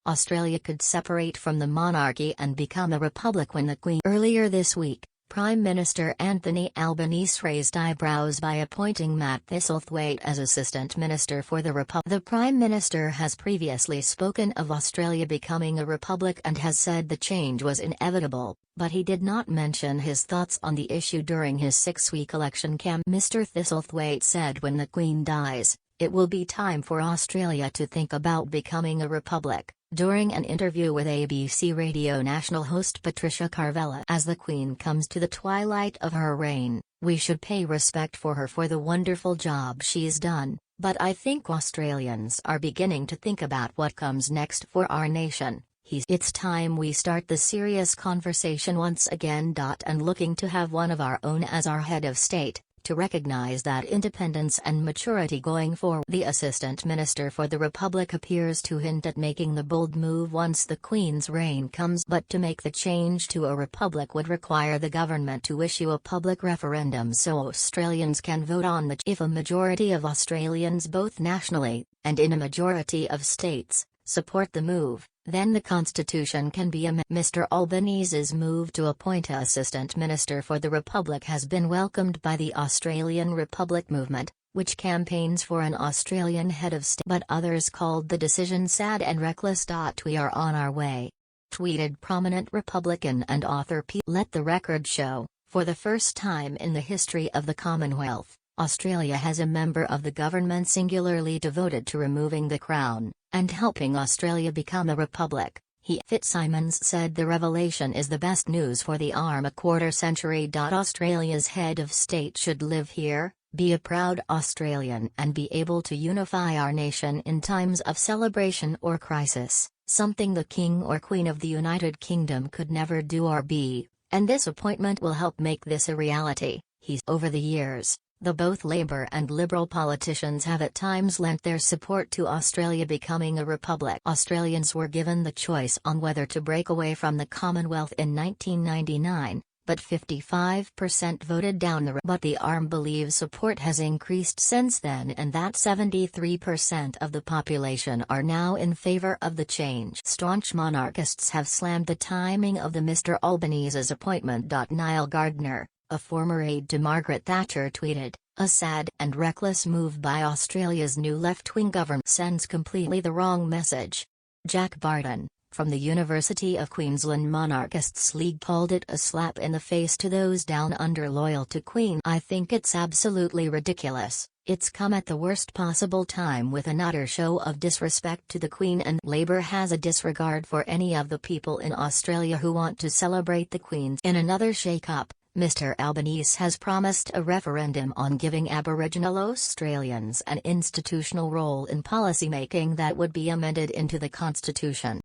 Australia could separate from the monarchy and become a republic when the Queen. Earlier this week, Prime Minister Anthony Albanese raised eyebrows by appointing Matt Thistlethwaite as Assistant Minister for the Republic. The Prime Minister has previously spoken of Australia becoming a republic and has said the change was inevitable, but he did not mention his thoughts on the issue during his 6-week election campaign. Mr. Thistlethwaite said when the Queen dies, it will be time for Australia to think about becoming a republic, during an interview with ABC Radio National host Patricia Carvella. As the Queen comes to the twilight of her reign, we should pay respect for her for the wonderful job she's done, but I think Australians are beginning to think about what comes next for our nation. It's time we start the serious conversation once again. And looking to have one of our own as our head of state, to recognize that independence and maturity going forward. The Assistant Minister for the Republic appears to hint at making the bold move once the Queen's reign comes, but to make the change to a republic would require the government to issue a public referendum so Australians can vote on the. If a majority of Australians both nationally, and in a majority of states, support the move, then the Constitution can be amended. Mr. Albanese's move to appoint an Assistant Minister for the Republic has been welcomed by the Australian Republic movement, which campaigns for an Australian head of state. But others called the decision sad and reckless. We are on our way, tweeted prominent Republican and author P. Let the record show, for the first time in the history of the Commonwealth, Australia has a member of the government singularly devoted to removing the Crown and helping Australia become a republic. Fitzsimons said the revelation is the best news for the a quarter century. Australia's head of state should live here, be a proud Australian and be able to unify our nation in times of celebration or crisis, something the King or Queen of the United Kingdom could never do or be, and this appointment will help make this a reality. Over the years, though both Labour and Liberal politicians have at times lent their support to Australia becoming a republic. Australians were given the choice on whether to break away from the Commonwealth in 1999, but 55% voted down but the ARM believes support has increased since then and that 73% of the population are now in favour of the change. Staunch monarchists have slammed the timing of the Mr. Albanese's appointment. Niall Gardner, a former aide to Margaret Thatcher, tweeted, "A sad and reckless move by Australia's new left-wing government sends completely the wrong message." Jack Barton, from the University of Queensland Monarchists League, called it a slap in the face to those down under loyal to Queen. "I think it's absolutely ridiculous. It's come at the worst possible time with an utter show of disrespect to the Queen, and Labour has a disregard for any of the people in Australia who want to celebrate the Queen." In another shake-up, Mr. Albanese has promised a referendum on giving Aboriginal Australians an institutional role in policymaking that would be amended into the Constitution.